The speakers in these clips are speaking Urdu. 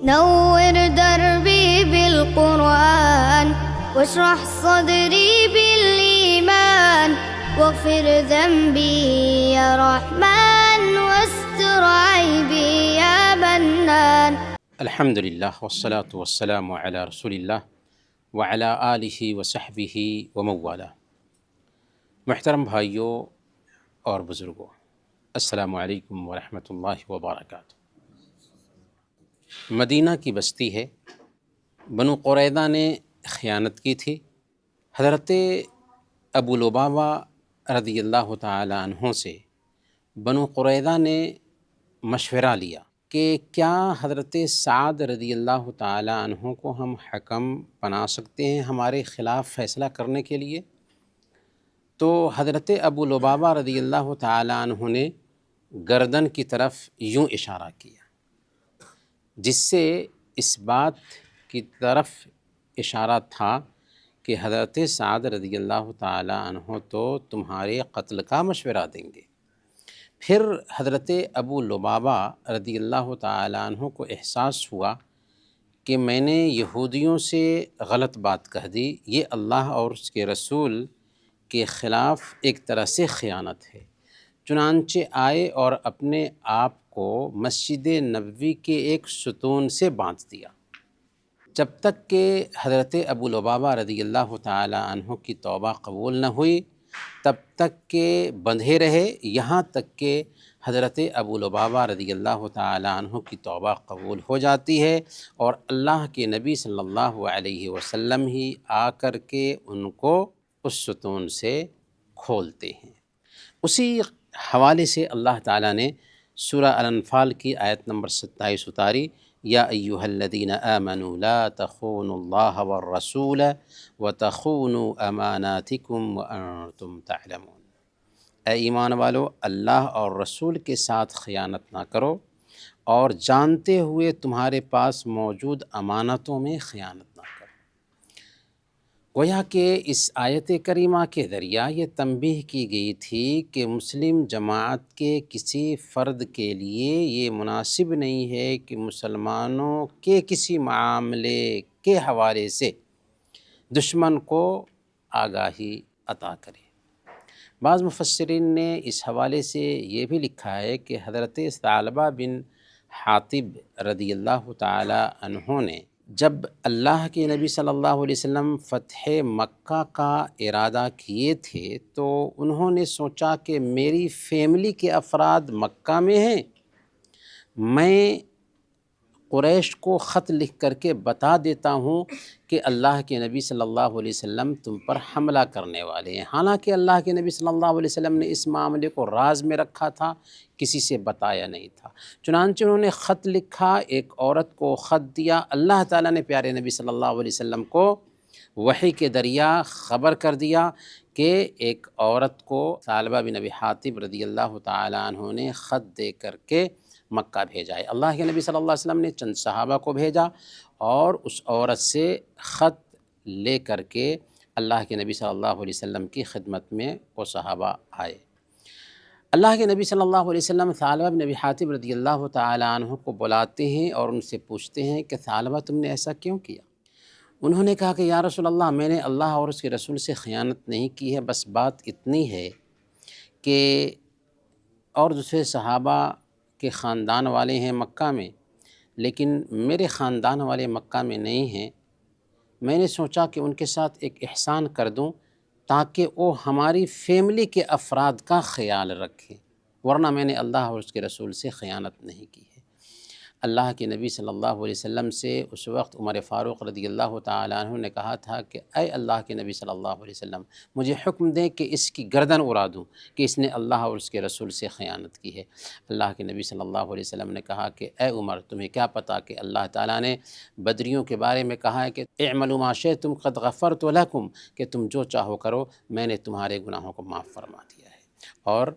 نور دربي بالقرآن واشرح صدري بالإيمان واغفر ذنبي يا رحمن واستر عيبي يا منان. الحمد للہ والصلاة والسلام علی رسول اللہ وعلی آلہ وصحبہ ومن والاه. محترم بھائیوں اور بزرگوں، السلام علیکم ورحمۃ اللہ وبرکاتہ. مدینہ کی بستی ہے. بنو قریظہ نے خیانت کی تھی. حضرت ابو لبابہ رضی اللہ تعالی عنہ سے بنو قریظہ نے مشورہ لیا کہ کیا حضرت سعد رضی اللہ تعالی عنہ کو ہم حکم بنا سکتے ہیں ہمارے خلاف فیصلہ کرنے کے لیے؟ تو حضرت ابو لبابہ رضی اللہ تعالی عنہ نے گردن کی طرف یوں اشارہ کیا، جس سے اس بات کی طرف اشارہ تھا کہ حضرت سعد رضی اللہ تعالی عنہ تو تمہارے قتل کا مشورہ دیں گے. پھر حضرت ابو لبابہ رضی اللہ تعالی عنہ کو احساس ہوا کہ میں نے یہودیوں سے غلط بات کہہ دی، یہ اللہ اور اس کے رسول کے خلاف ایک طرح سے خیانت ہے. چنانچہ آئے اور اپنے آپ کو مسجد نبوی کے ایک ستون سے باندھ دیا. جب تک کہ حضرت ابو لبابہ رضی اللہ تعالی عنہ کی توبہ قبول نہ ہوئی تب تک کہ بندھے رہے، یہاں تک کہ حضرت ابو لبابہ رضی اللہ تعالی عنہ کی توبہ قبول ہو جاتی ہے اور اللہ کے نبی صلی اللہ علیہ وسلم ہی آ کر کے ان کو اس ستون سے کھولتے ہیں. اسی حوالے سے اللہ تعالیٰ نے سورہ الانفال کی آیت نمبر 27 اتاری، یا ایہا الذین آمنوا لا تخونوا اللہ والرسول وتخونوا اماناتکم وانتم تعلمون. اے ایمان والو، اللہ اور رسول کے ساتھ خیانت نہ کرو اور جانتے ہوئے تمہارے پاس موجود امانتوں میں خیانت نہ کرو. گویا کہ اس آیت کریمہ کے ذریعہ یہ تنبیہ کی گئی تھی کہ مسلم جماعت کے کسی فرد کے لیے یہ مناسب نہیں ہے کہ مسلمانوں کے کسی معاملے کے حوالے سے دشمن کو آگاہی عطا کرے. بعض مفسرین نے اس حوالے سے یہ بھی لکھا ہے کہ حضرت ثعلبہ بن حاطب رضی اللہ تعالی عنہ نے جب اللہ کے نبی صلی اللہ علیہ وسلم فتح مکہ کا ارادہ کیے تھے تو انہوں نے سوچا کہ میری فیملی کے افراد مکہ میں ہیں، میں قریش کو خط لکھ کر کے بتا دیتا ہوں کہ اللہ کے نبی صلی اللہ علیہ وسلم تم پر حملہ کرنے والے ہیں. حالانکہ اللہ کے نبی صلی اللہ علیہ وسلم نے اس معاملے کو راز میں رکھا تھا، کسی سے بتایا نہیں تھا. چنانچہ انہوں نے خط لکھا، ایک عورت کو خط دیا. اللہ تعالیٰ نے پیارے نبی صلی اللہ علیہ وسلم کو وحی کے ذریعہ خبر کر دیا کہ ایک عورت کو ثعلبہ بن ابی حاطب رضی اللہ تعالیٰ عنہ نے خط دے کر کے مکہ بھیجا ہے. اللہ کے نبی صلی اللہ علیہ وسلم نے چند صحابہ کو بھیجا اور اس عورت سے خط لے کر کے اللہ کے نبی صلی اللہ علیہ وسلم کی خدمت میں وہ صحابہ آئے. اللہ کے نبی صلی اللہ علیہ وسلم ثعلبہ بن ابی حاطب رضی اللہ تعالی عنہ کو بلاتے ہیں اور ان سے پوچھتے ہیں کہ ثعلبہ تم نے ایسا کیوں کیا؟ انہوں نے کہا کہ یا رسول اللہ، میں نے اللہ اور اس کے رسول سے خیانت نہیں کی ہے، بس بات اتنی ہے کہ اور دوسرے صحابہ کے خاندان والے ہیں مکہ میں لیکن میرے خاندان والے مکہ میں نہیں ہیں. میں نے سوچا کہ ان کے ساتھ ایک احسان کر دوں تاکہ وہ ہماری فیملی کے افراد کا خیال رکھیں، ورنہ میں نے اللہ اور اس کے رسول سے خیانت نہیں کی ہے. اللہ کے نبی صلی اللہ علیہ وسلم سے اس وقت عمر فاروق رضی اللہ تعالیٰ عنہ نے کہا تھا کہ اے اللہ کے نبی صلی اللہ علیہ وسلم، مجھے حکم دیں کہ اس کی گردن اڑا دوں کہ اس نے اللہ اور اس کے رسول سے خیانت کی ہے. اللہ کے نبی صلی اللہ علیہ وسلم نے کہا کہ اے عمر، تمہیں کیا پتہ کہ اللہ تعالیٰ نے بدریوں کے بارے میں کہا ہے کہ اعملوا ما شئتم قد غفرت لکم، کہ تم جو چاہو کرو، میں نے تمہارے گناہوں کو معاف فرما دیا ہے. اور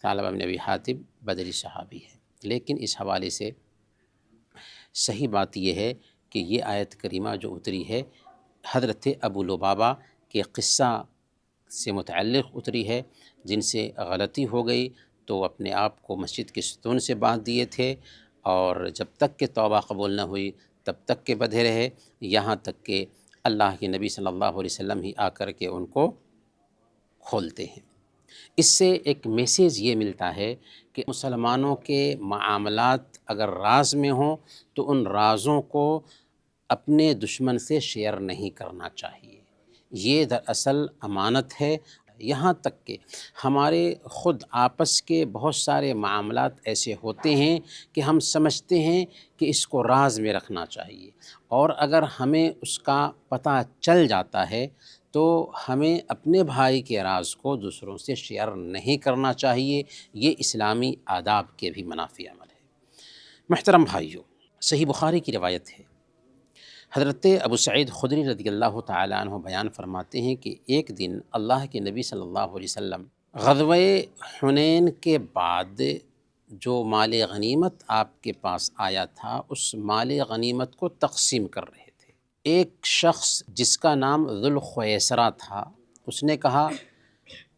ثعلبہ بن ابی حاطب بدری صحابی ہے. لیکن اس حوالے سے صحیح بات یہ ہے کہ یہ آیت کریمہ جو اتری ہے حضرت ابو لبابہ کے قصہ سے متعلق اتری ہے، جن سے غلطی ہو گئی تو اپنے آپ کو مسجد کے ستون سے باندھ دیے تھے اور جب تک کہ توبہ قبول نہ ہوئی تب تک کہ بدھے رہے یہاں تک کہ اللہ کے نبی صلی اللہ علیہ وسلم ہی آ کر کے ان کو کھولتے ہیں۔ اس سے ایک میسیج یہ ملتا ہے کہ مسلمانوں کے معاملات اگر راز میں ہوں تو ان رازوں کو اپنے دشمن سے شیئر نہیں کرنا چاہیے۔ یہ دراصل امانت ہے۔ یہاں تک کہ ہمارے خود آپس کے بہت سارے معاملات ایسے ہوتے ہیں کہ ہم سمجھتے ہیں کہ اس کو راز میں رکھنا چاہیے، اور اگر ہمیں اس کا پتہ چل جاتا ہے تو ہمیں اپنے بھائی کے راز کو دوسروں سے شیئر نہیں کرنا چاہیے۔ یہ اسلامی آداب کے بھی منافی عمل ہے۔ محترم بھائیو، صحیح بخاری کی روایت ہے، حضرت ابو سعید خدری رضی اللہ تعالیٰ عنہ بیان فرماتے ہیں کہ ایک دن اللہ کے نبی صلی اللہ علیہ وسلم غزوہ حنین کے بعد جو مال غنیمت آپ کے پاس آیا تھا اس مال غنیمت کو تقسیم کر رہے تھے۔ ایک شخص جس کا نام ذوالخویسرہ تھا، اس نے کہا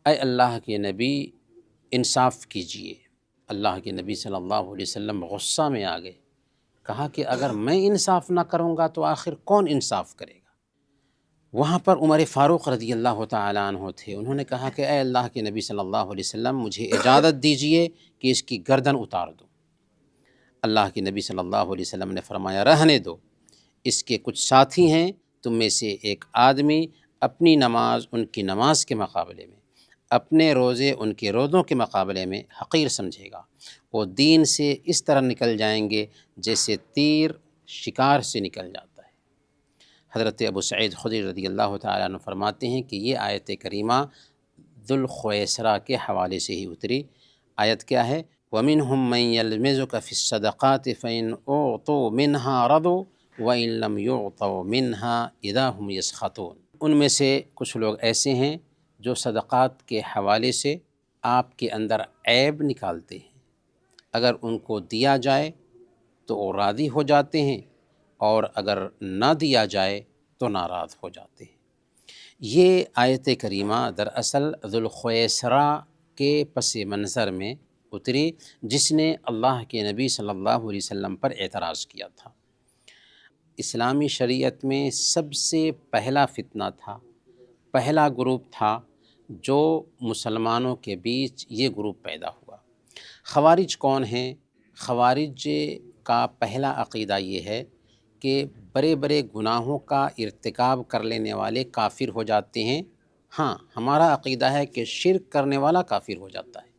اے اللہ کے نبی انصاف کیجئے۔ اللہ کے نبی صلی اللہ علیہ وسلم غصہ میں آ گئے، کہا کہ اگر میں انصاف نہ کروں گا تو آخر کون انصاف کرے گا؟ وہاں پر عمر فاروق رضی اللہ تعالیٰ عنہ تھے، انہوں نے کہا کہ اے اللہ کے نبی صلی اللہ علیہ وسلم مجھے اجازت دیجئے کہ اس کی گردن اتار دوں۔ اللہ کے نبی صلی اللہ علیہ وسلم نے فرمایا رہنے دو، اس کے کچھ ساتھی ہیں، تم میں سے ایک آدمی اپنی نماز ان کی نماز کے مقابلے میں، اپنے روزے ان کے روزوں کے مقابلے میں حقیر سمجھے گا، وہ دین سے اس طرح نکل جائیں گے جیسے تیر شکار سے نکل جاتا ہے۔ حضرت ابو سعید خدری رضی اللہ تعالیٰ عنہ فرماتے ہیں کہ یہ آیت کریمہ ذوالخویسرہ کے حوالے سے ہی اتری۔ آیت کیا ہے؟ وَمِنْهُمْ مَنْ يَلْمِزُكَ فِي الصَّدَقَاتِ فَإِنْ أُعْطُوا مِنْهَا رَضُوا وَإِنْ لَمْ يُعْطَوْا مِنْهَا إِذَا هُمْ يَسْخَطُونَ۔ ان میں سے کچھ لوگ ایسے ہیں جو صدقات کے حوالے سے آپ کے اندر عیب نکالتے ہیں، اگر ان کو دیا جائے تو وہ راضی ہو جاتے ہیں، اور اگر نہ دیا جائے تو ناراض ہو جاتے ہیں۔ یہ آیت کریمہ دراصل ذوالخویسرہ کے پس منظر میں اتری، جس نے اللہ کے نبی صلی اللہ علیہ وسلم پر اعتراض کیا تھا۔ اسلامی شریعت میں سب سے پہلا فتنہ تھا، پہلا گروپ تھا جو مسلمانوں کے بیچ یہ گروپ پیدا ہوا۔ خوارج کون ہیں؟ خوارج کا پہلا عقیدہ یہ ہے کہ بڑے بڑے گناہوں کا ارتکاب کر لینے والے کافر ہو جاتے ہیں۔ ہاں، ہمارا عقیدہ ہے کہ شرک کرنے والا کافر ہو جاتا ہے،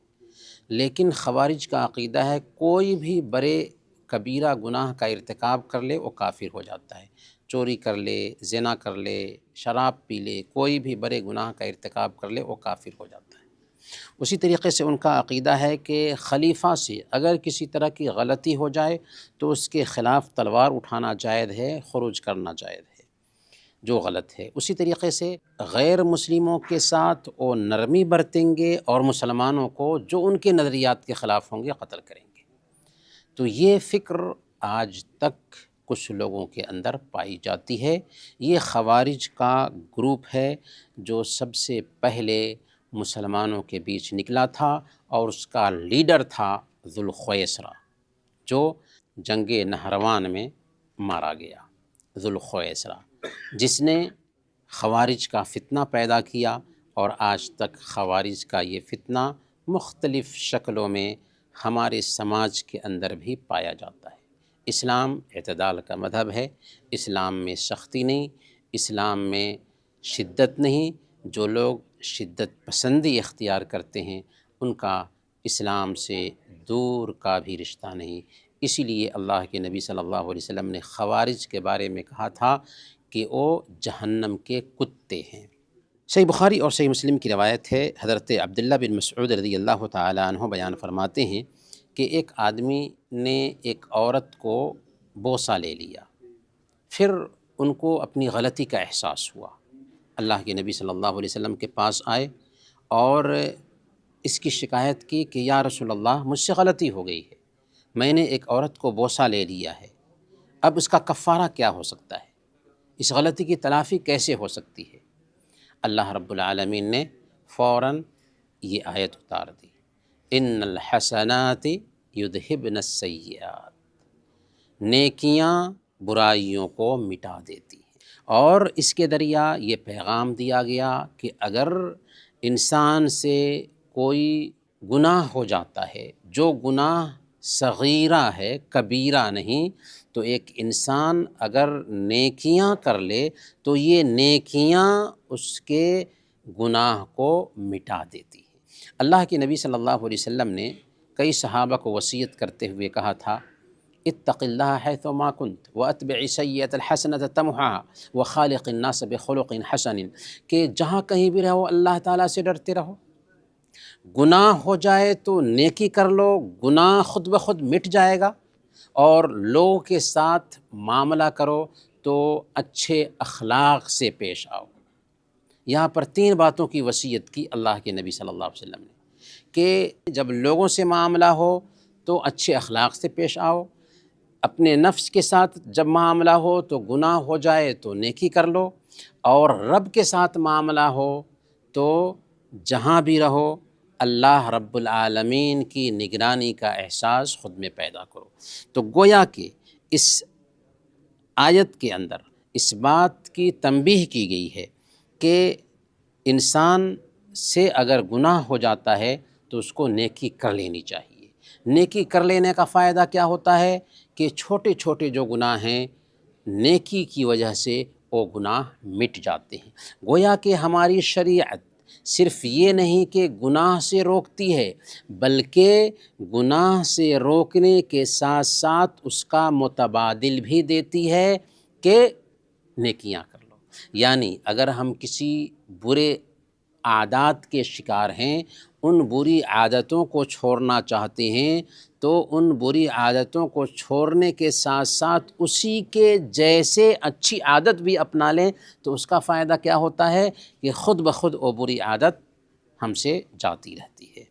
لیکن خوارج کا عقیدہ ہے کوئی بھی بڑے کبیرہ گناہ کا ارتکاب کر لے وہ کافر ہو جاتا ہے، چوری کر لے، زنا کر لے، شراب پی لے، کوئی بھی بڑے گناہ کا ارتکاب کر لے وہ کافر ہو جاتا ہے۔ اسی طریقے سے ان کا عقیدہ ہے کہ خلیفہ سے اگر کسی طرح کی غلطی ہو جائے تو اس کے خلاف تلوار اٹھانا جائز ہے، خروج کرنا جائز ہے جو غلط ہے۔ اسی طریقے سے غیر مسلموں کے ساتھ وہ نرمی برتیں گے، اور مسلمانوں کو جو ان کے نظریات کے خلاف ہوں گے قتل کریں گے۔ تو یہ فکر آج تک کچھ لوگوں کے اندر پائی جاتی ہے۔ یہ خوارج کا گروپ ہے جو سب سے پہلے مسلمانوں کے بیچ نکلا تھا، اور اس کا لیڈر تھا ذوالخویسرہ، جو جنگ نہروان میں مارا گیا۔ ذوالخویسرہ جس نے خوارج کا فتنہ پیدا کیا، اور آج تک خوارج کا یہ فتنہ مختلف شکلوں میں ہمارے سماج کے اندر بھی پایا جاتا ہے۔ اسلام اعتدال کا مذہب ہے، اسلام میں سختی نہیں، اسلام میں شدت نہیں۔ جو لوگ شدت پسندی اختیار کرتے ہیں ان کا اسلام سے دور کا بھی رشتہ نہیں۔ اسی لیے اللہ کے نبی صلی اللہ علیہ وسلم نے خوارج کے بارے میں کہا تھا کہ وہ جہنم کے کتے ہیں۔ صحیح بخاری اور صحیح مسلم کی روایت ہے، حضرت عبداللہ بن مسعود رضی اللہ تعالیٰ عنہ بیان فرماتے ہیں کہ ایک آدمی نے ایک عورت کو بوسہ لے لیا، پھر ان کو اپنی غلطی کا احساس ہوا، اللہ کے نبی صلی اللہ علیہ وسلم کے پاس آئے اور اس کی شکایت کی کہ یا رسول اللہ مجھ سے غلطی ہو گئی ہے، میں نے ایک عورت کو بوسہ لے لیا ہے، اب اس کا کفارہ کیا ہو سکتا ہے، اس غلطی کی تلافی کیسے ہو سکتی ہے؟ اللہ رب العالمین نے فوراً یہ آیت اتار دی، ان الحسنات یذہبن السیئات، نیکیاں برائیوں کو مٹا دیتی ہیں۔ اور اس کے ذریعہ یہ پیغام دیا گیا کہ اگر انسان سے کوئی گناہ ہو جاتا ہے، جو گناہ صغیرہ ہے، کبیرہ نہیں، تو ایک انسان اگر نیکیاں کر لے تو یہ نیکیاں اس کے گناہ کو مٹا دیتی ہیں۔ اللہ کے نبی صلی اللہ علیہ وسلم نے کئی صحابہ کو وصیت کرتے ہوئے کہا تھا، اتق اللہ حیث ما کنت واتبع السیئۃ الحسنۃ تمحها وخالق الناس بخلق حسن، کہ جہاں کہیں بھی رہو اللہ تعالیٰ سے ڈرتے رہو، گناہ ہو جائے تو نیکی کر لو، گناہ خود بخود مٹ جائے گا، اور لوگوں کے ساتھ معاملہ کرو تو اچھے اخلاق سے پیش آؤ۔ یہاں پر 3 باتوں کی وصیت کی اللہ کے نبی صلی اللہ علیہ وسلم نے، کہ جب لوگوں سے معاملہ ہو تو اچھے اخلاق سے پیش آؤ، اپنے نفس کے ساتھ جب معاملہ ہو تو گناہ ہو جائے تو نیکی کر لو، اور رب کے ساتھ معاملہ ہو تو جہاں بھی رہو اللہ رب العالمین کی نگرانی کا احساس خود میں پیدا کرو۔ تو گویا کہ اس آیت کے اندر اس بات کی تنبیہ کی گئی ہے کہ انسان سے اگر گناہ ہو جاتا ہے تو اس کو نیکی کر لینی چاہیے۔ نیکی کر لینے کا فائدہ کیا ہوتا ہے کہ چھوٹے چھوٹے جو گناہ ہیں نیکی کی وجہ سے وہ گناہ مٹ جاتے ہیں۔ گویا کہ ہماری شریعت صرف یہ نہیں کہ گناہ سے روکتی ہے، بلکہ گناہ سے روکنے کے ساتھ ساتھ اس کا متبادل بھی دیتی ہے کہ نیکیاں کر لو۔ یعنی اگر ہم کسی برے عادات کے شکار ہیں، ان بری عادتوں کو چھوڑنا چاہتے ہیں، تو ان بری عادتوں کو چھوڑنے کے ساتھ ساتھ اسی کے جیسے اچھی عادت بھی اپنا لیں تو اس کا فائدہ کیا ہوتا ہے کہ خود بخود وہ بری عادت ہم سے جاتی رہتی ہے۔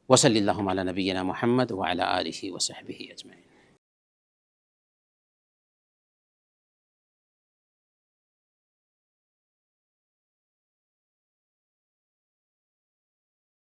وصلی اللہ علی نبینا محمد وعلی آلہ وصحبہ اجمعین۔